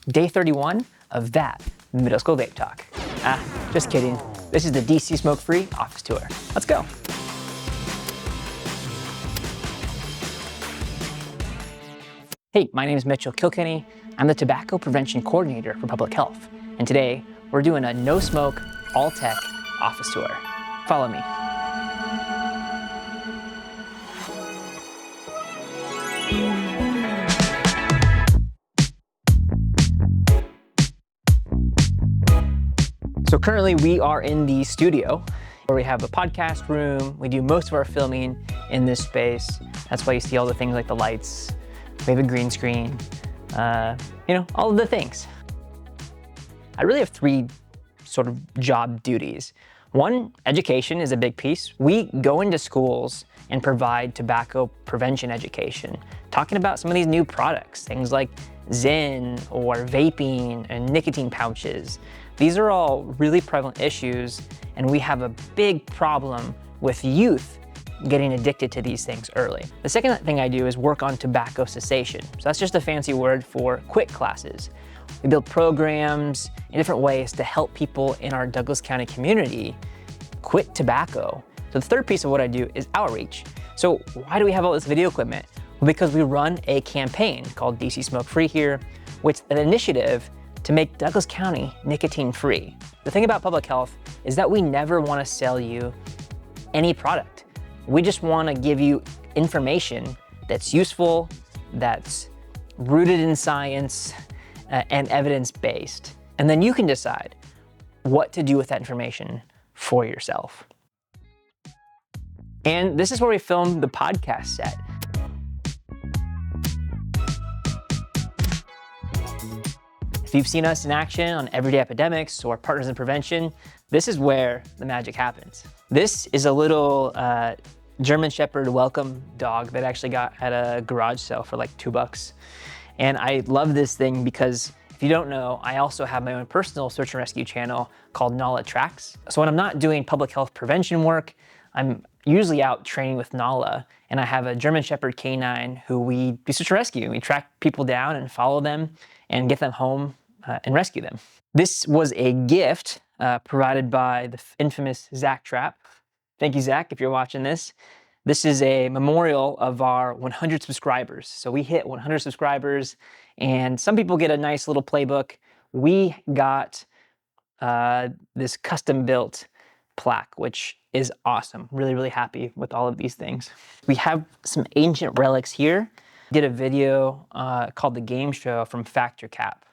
Day 31 of that middle school vape talk. Just kidding. This is the DC Smoke-Free office tour. Let's go. Hey, my name is Mitchell Kilkenny. I'm the Tobacco Prevention Coordinator for Public Health. And today, we're doing a no-smoke, all-tech office tour. Follow me. So currently we are in the studio where we have a podcast room. We do most of our filming in this space. That's why you see all the things like the lights. We have a green screen, all of the things. I really have three sort of job duties. One, education is a big piece. We go into schools and provide tobacco prevention education, talking about some of these new products, things like Zyn or vaping and nicotine pouches. These are all really prevalent issues, and we have a big problem with youth getting addicted to these things early. The second thing I do is work on tobacco cessation. So that's just a fancy word for quit classes. We build programs in different ways to help people in our Douglas County community quit tobacco. So the third piece of what I do is outreach. So why do we have all this video equipment? Well, because we run a campaign called DC Smoke-Free here, which is an initiative to make Douglas County nicotine-free. The thing about public health is that we never want to sell you any product. We just want to give you information that's useful, that's rooted in science, and evidence-based. And then you can decide what to do with that information for yourself. And this is where we filmed the podcast set. If you've seen us in action on Everyday Epidemics or Partners in Prevention, this is where the magic happens. This is a little German Shepherd welcome dog that I actually got at a garage sale for like $2. And I love this thing because if you don't know, I also have my own personal search and rescue channel called Nala Tracks. So when I'm not doing public health prevention work, I'm usually out training with Nala, and I have a German Shepherd canine who we do search and rescue. We track people down and follow them and get them home and rescue them. This was a gift provided by the infamous Zach Trapp. Thank you, Zach, if you're watching this. This is a memorial of our 100 subscribers. So we hit 100 subscribers, and some people get a nice little playbook. We got this custom-built plaque, which is awesome. Really, really happy with all of these things. We have some ancient relics here. Did a video called The Game Show from Factor Cap,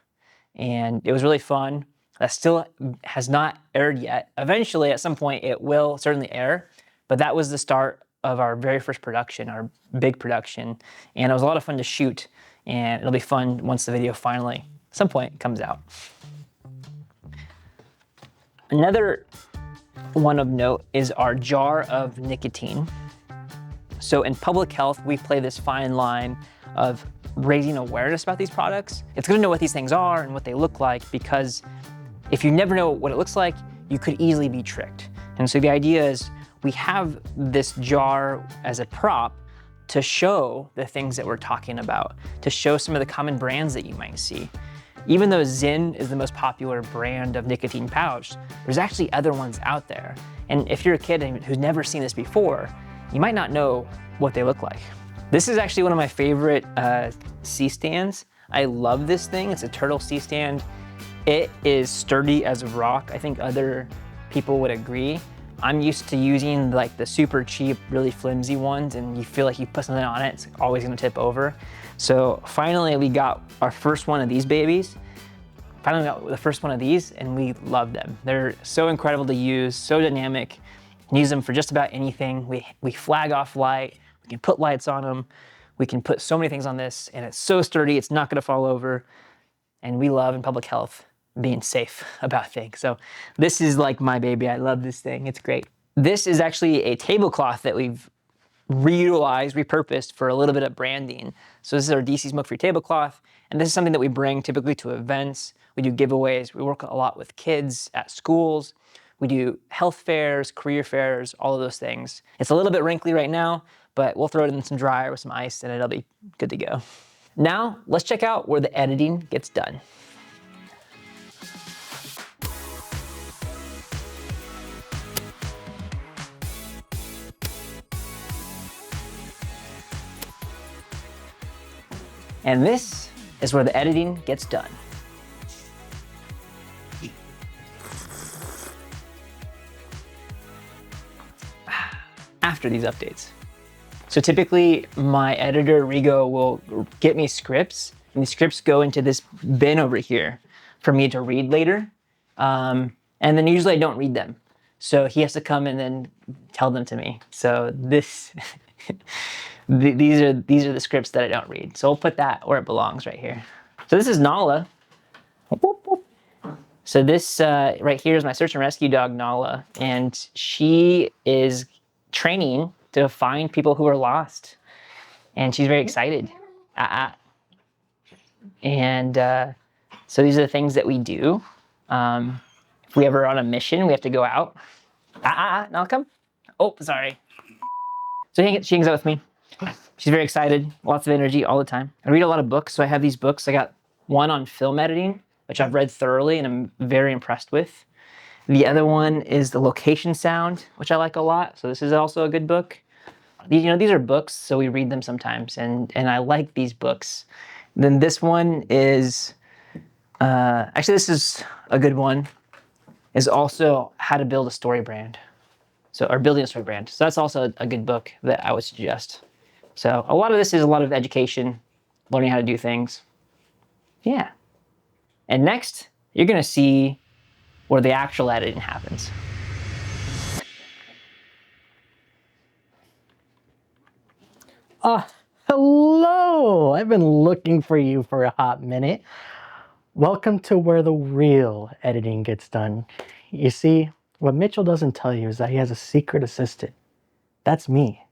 and it was really fun. That still has not aired yet. Eventually, at some point, it will certainly air, but that was the start of our very first production, our big production, and it was a lot of fun to shoot, and it'll be fun once the video finally, at some point, comes out. Another one of note is our jar of nicotine. So in public health, we play this fine line of raising awareness about these products. It's good to know what these things are and what they look like, because if you never know what it looks like, you could easily be tricked. And so the idea is we have this jar as a prop to show the things that we're talking about, to show some of the common brands that you might see. Even though Zyn is the most popular brand of nicotine pouch, there's actually other ones out there. And if you're a kid who's never seen this before, you might not know what they look like. This is actually one of my favorite C-stands. I love this thing. It's a turtle C-stand. It is sturdy as a rock. I think other people would agree. I'm used to using like the super cheap, really flimsy ones, and you feel like you put something on it, it's always gonna tip over. So finally we got our first one of these babies. Finally got the first one of these, and we love them. They're so incredible to use, so dynamic. You can use them for just about anything. We flag off light, we can put lights on them, we can put so many things on this, and it's so sturdy, it's not gonna fall over. And we love in public health being safe about things. So this is like my baby. I love this thing. It's great. This is actually a tablecloth that we've reutilized, repurposed for a little bit of branding. So this is our DC Smoke-Free tablecloth. And this is something that we bring typically to events. We do giveaways. We work a lot with kids at schools. We do health fairs, career fairs, all of those things. It's a little bit wrinkly right now, but we'll throw it in some dryer with some ice and it'll be good to go. Now, let's check out where the editing gets done. And this is where the editing gets done. After these updates. So typically my editor, Rigo, will get me scripts, and the scripts go into this bin over here for me to read later. And then usually I don't read them. So he has to come and then tell them to me. So this, these are the scripts that I don't read. So we'll put that where it belongs right here. So this is Nala. So this right here is my search and rescue dog, Nala, and she is training to find people who are lost, and she's very excited. And so these are the things that we do. If we ever are on a mission, we have to go out. Nala, come. Oh, sorry. So she hangs out with me. She's very excited, lots of energy all the time. I read a lot of books, so I have these books. I got one on film editing, which I've read thoroughly and I'm very impressed with. The other one is the location sound, which I like a lot. So this is also a good book. These are books, so we read them sometimes, and I like these books. Then this one is, actually this is a good one, is also How to Build a Story Brand. Or Building a Story Brand. So that's also a good book that I would suggest. So a lot of this is a lot of education, learning how to do things. Yeah. And next, you're gonna see where the actual editing happens. Hello! I've been looking for you for a hot minute. Welcome to where the real editing gets done. You see, what Mitchell doesn't tell you is that he has a secret assistant. That's me.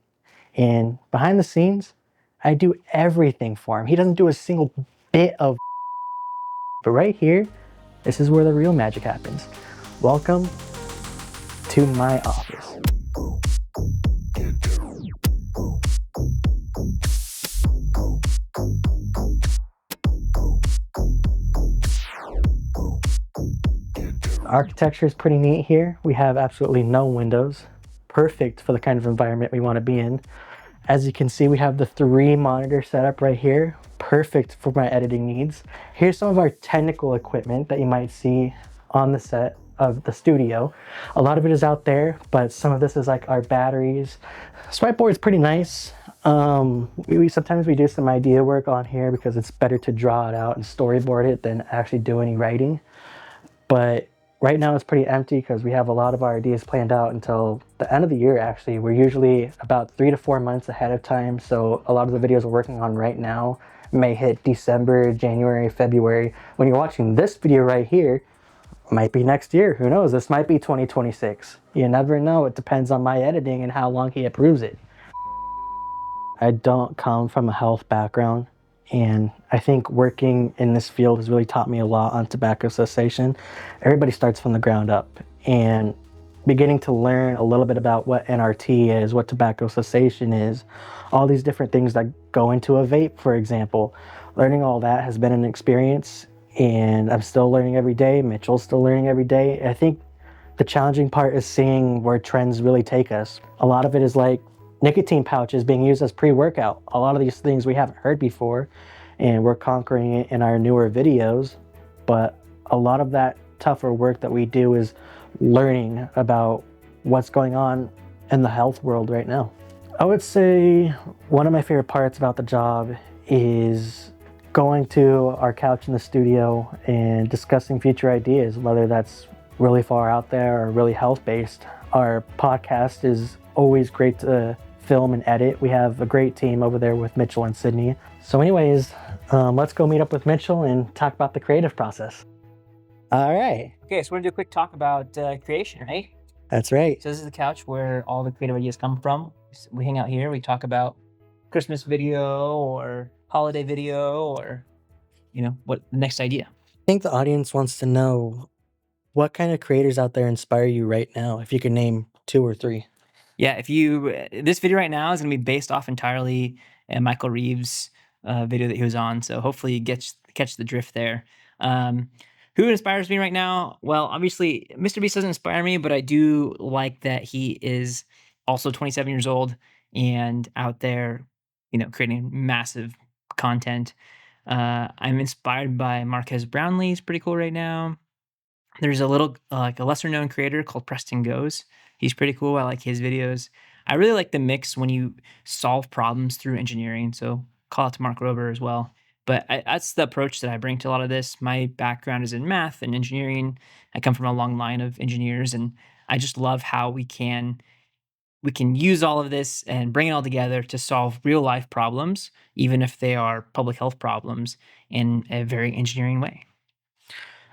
And behind the scenes, I do everything for him. He doesn't do a single bit of but right here, this is where the real magic happens. Welcome to my office. Architecture is pretty neat here. We have absolutely no windows. Perfect for the kind of environment we want to be in. As you can see, we have the 3 monitor setup right here. Perfect for my editing needs. Here's some of our technical equipment that you might see on the set of the studio. A lot of it is out there, but some of this is like our batteries. This whiteboard is pretty nice. Sometimes we do some idea work on here because it's better to draw it out and storyboard it than actually do any writing. But right now it's pretty empty because we have a lot of our ideas planned out until the end of the year. Actually, we're usually about 3 to 4 months ahead of time. So a lot of the videos we're working on right now may hit December, January, February. When you're watching this video right here, might be next year. Who knows? This might be 2026. You never know. It depends on my editing and how long he approves it. I don't come from a health background, and I think working in this field has really taught me a lot on tobacco cessation. Everybody starts from the ground up, and beginning to learn a little bit about what NRT is, what tobacco cessation is, all these different things that go into a vape, for example. Learning all that has been an experience, and I'm still learning every day. Mitchell's still learning every day. I think the challenging part is seeing where trends really take us. A lot of it is like nicotine pouches being used as pre-workout. A lot of these things we haven't heard before, and we're conquering it in our newer videos. But a lot of that tougher work that we do is learning about what's going on in the health world right now. I would say one of my favorite parts about the job is going to our couch in the studio and discussing future ideas, whether that's really far out there or really health-based. Our podcast is always great to film and edit. We have a great team over there with Mitchell and Sydney. So anyways, let's go meet up with Mitchell and talk about the creative process. All right. Okay, so we're gonna do a quick talk about creation, right? That's right. So this is the couch where all the creative ideas come from. We hang out here, we talk about Christmas video or holiday video or, what the next idea. I think the audience wants to know what kind of creators out there inspire you right now, if you could name 2 or 3. Yeah, this video right now is gonna be based off entirely Michael Reeves' video that he was on. So hopefully you catch the drift there. Who inspires me right now? Well, obviously, Mr. Beast doesn't inspire me, but I do like that he is also 27 years old and out there, creating massive content. I'm inspired by Marquez Brownlee. He's pretty cool right now. There's a little like a lesser known creator called Preston Goes. He's pretty cool. I like his videos. I really like the mix when you solve problems through engineering. So call out to Mark Rober as well. But that's the approach that I bring to a lot of this. My background is in math and engineering. I come from a long line of engineers, and I just love how we can use all of this and bring it all together to solve real life problems, even if they are public health problems, in a very engineering way.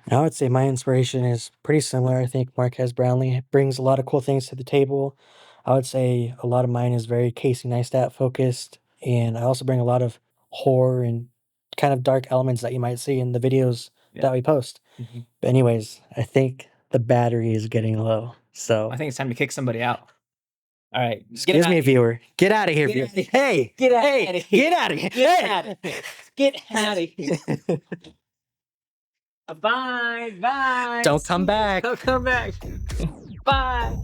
I would say my inspiration is pretty similar. I think Marquez Brownlee brings a lot of cool things to the table. I would say a lot of mine is very Casey Neistat focused, and I also bring a lot of horror and kind of dark elements that you might see in the videos that we post. Mhm. But anyways, I think the battery is getting low. So I think it's time to kick somebody out. All right. excuse me, viewer. Get out of here, Get viewer. outta here. Hey, Get outta hey, here. get out of here. Get Hey. out of here. Get out of here. Bye. Bye. Don't come back. Don't come back. Bye.